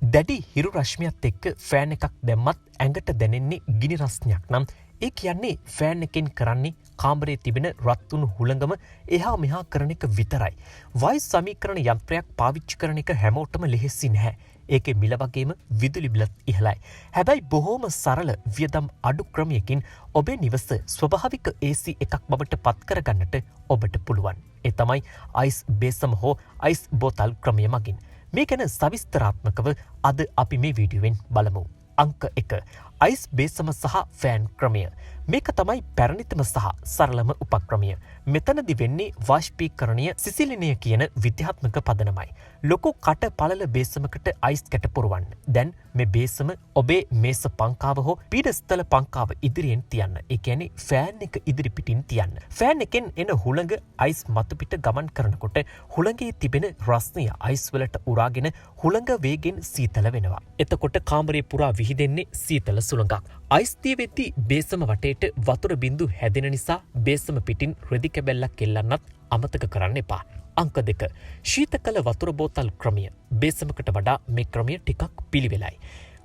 දැඩි හිරු රශ්මියත් එක්ක ෆෑන් එකක් දැම්මත් ඇඟට දැනෙන්නේ ගිනි රස්නයක් නම් ඒ කියන්නේ ෆෑන් එකෙන් කරන්නේ කාමරේ තිබෙන රත්තුණු හුළඟම එහා මෙහා කරන එක විතරයි. වයිස් සමීකරණ යන්ත්‍රයක් පාවිච්චි කරන එක හැමෝටම ලෙහෙසි නැහැ. ඒකේ මිල වගේම විදුලි බිලත් ඉහළයි. හැබැයි බොහෝම සරල වියදම් අඩු ක්‍රමයකින් ඔබේ නිවස ස්වභාවික AC එකක් බවට පත් කරගන්නට ඔබට පුළුවන්. ඒ තමයි අයිස් බේසම හෝ අයිස් බෝතල් ක්‍රමය මගින්. මේ ගැන සවිස්තරාත්මකව අද අපි මේ වීඩියෝවෙන් බලමු. අංක 1. අයිස් බේසම සහ ෆෑන් ක්‍රමය. මේක තමයි පැරණිතම සහ සරලම උපක්‍රමය. මෙතනදි වෙන්නේ වාෂ්පීකරණය සිසිලනය කියන විද්‍යාත්මක පදනමයි. ලොකු කට පළල බේසමකට අයිස් කැට පුරවන්න. දැන් මේ බේසම ඔබේ මේස පංකාව හෝ පීඩස්ථල පංකාව ඉදිරියෙන් තියන්න. ඒ කියන්නේ ෆෑන් එක ඉදිරි පිටින් තියන්න. ෆෑන් එකෙන් එන හුළඟ අයිස් මතු පිට ගමන් කරනකොට හුළඟේ තිබෙන රස්නය අයිස් වලට උරාගෙන හුළඟ වේගෙන් සීතල වෙනවා. එතකොට කාමරේ පුරා විහිදෙන්නේ සීතල සුළඟක්. අයිස් තිය වෙද්දී බේසම වටේට වතුර බිඳු හැදෙන නිසා බේසම පිටින් රෙදි කැබැල්ලක් එල්ලන්නත් අමතක කරන්න එපා. අංක 2. ශීතකල වතුර බෝතල් ක්‍රමය. බේසමකට වඩා මේ ක්‍රමය ටිකක් පිළිවෙලයි.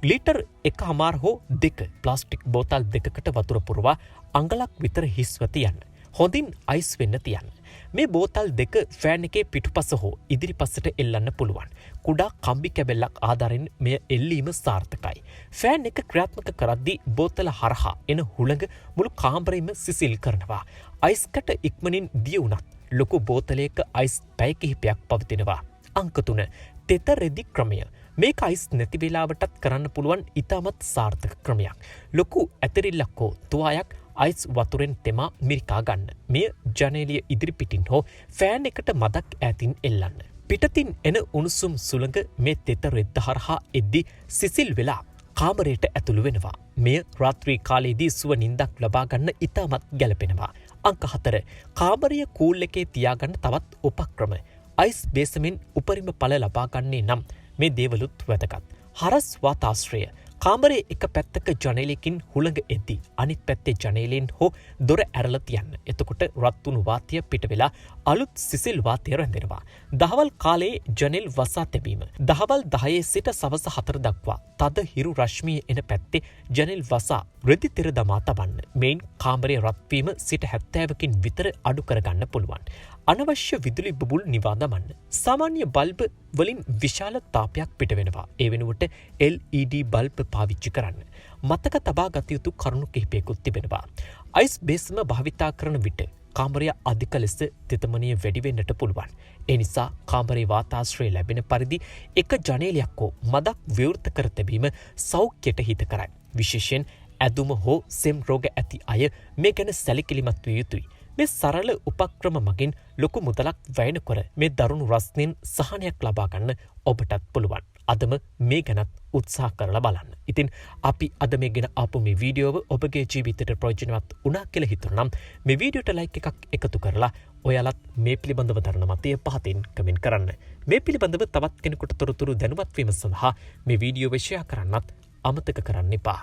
ලීටර් 1.5 හෝ 2 ප්ලාස්ටික් බෝතල් දෙකකට වතුර පුරවා අඟලක් විතර හිස්ව තියන්න. හොඳින් අයිස් වෙන්න තියන්න. මේ බෝතල් දෙක ෆෑන් එකේ පිටුපස හෝ ඉදිරිපසට එල්ලන්න පුළුවන්. කුඩා කම්බි කැබැල්ලක් ආධාරයෙන් මෙය එල්ලීම සාර්ථකයි. ෆෑන් එක ක්‍රියාත්මක කරද්දී බෝතල හරහා එන හුළඟ මුළු කාමරයම සිසිල් කරනවා. අයිස් කැට ඉක්මනින් දිය වුණත් ලොකු බෝතලයක අයිස් පැය කිහිපයක් පවතිනවා. අංක 3. තෙත රෙදි ක්‍රමය. මේක අයිස් නැති වෙලාවටත් කරන්න පුළුවන් ඉතාමත් සාර්ථක ක්‍රමයක්. ලොකු ඇතිරිල්ලක් හෝ තුවායක් අයිස් වතුරෙන් තෙමා මිරිකා ගන්න. මෙය ජනේලිය ඉදිරිපිටින් හෝ ෆෑන් එකට මදක් ඈතින් එල්ලන්න. පිටතින් එන උණුසුම් සුළඟ මේ තෙත රෙද්ද හරහා එද්දි සිසිල් වෙලා කාමරයට ඇතුළු වෙනවා. මෙය රාත්‍රී කාලයේදී සුව නිින්දක් ලබා ගන්න ඉතාමත් ගැලපෙනවා. අංක 4. කාමරය කූල් එකේ තියාගන්න තවත් උපක්‍රම. අයිස් බේසමෙන් උපරිම ඵල ලබා ගන්නේ නම් මේ දේවලුත් වැදගත්. හරස් වාතාශ්‍රය. කාමරේ එක පැත්තක ජනේලයකින් හුළඟ එද්දී අනිත් පැත්තේ ජනේලයෙන් හෝ දොර ඇරලා තියන්න. එතකොට රත්තුණු වාතය පිට වෙලා අලුත් සිසිල් වාතය රැඳෙනවා. දහවල් කාලයේ ජනෙල් වසා තැබීම. දහවල් 10 සිට සවස 4 දක්වා තද හිරු රශ්මිය එන පැත්තේ ජනෙල් වසා රෙදි තිර දමා තබන්න. මේන් කාමරයේ රත්වීම සිට 70කින් විතර අඩු කරගන්න පුළුවන්. අනවශ්‍ය විදුලි බුබුල් නිවා දමන්න. සාමාන්‍ය බල්බ වලින් විශාල තාපයක් පිට වෙනවා. ඒ වෙනුවට LED බල්බ පාවිච්චි කරන්න. මතක තබා ගත යුතු කරුණු කිහිපයකුත් තිබෙනවා. අයිස් බේසම භාවිතා කරන විට කාමරය අධික ලෙස තෙතමනිය වැඩි වෙන්නට පුළුවන්. ඒ නිසා කාමරේ වාතාශ්‍රය ලැබෙන පරිදි එක ජනේලයක් හෝ මදක් විවෘත කර තැබීම සෞඛ්‍යයට හිතකරයි. විශේෂයෙන් ඇදුම හෝ සෙම් රෝග ඇති අය මේ ගැන සැලකිලිමත් විය යුතුයි. මේ සරල උපක්‍රම මගින් ලොකු මුදලක් වැය නොකර මේ දරුණු රස්නෙන් සහනයක් ලබා ගන්න ඔබටත් පුළුවන්. අදම මේ ගැනත් උත්සාහ කරලා බලන්න. ඉතින් අපි අද මේ ගෙන ආපු මේ වීඩියෝව ඔබගේ ජීවිතයට ප්‍රයෝජනවත් වුණා කියලා හිතුණා නම් මේ වීඩියෝට ලයික් එකක් එකතු කරලා ඔයාලත් මේ පිළිබඳව දරන මතය පහතින් කමෙන්ට් කරන්න. මේ පිළිබඳව තවත් කෙනෙකුට තොරතුරු දැනුවත් වීම සඳහා මේ වීඩියෝව ෂෙයා කරන්නත් අමතක කරන්න එපා.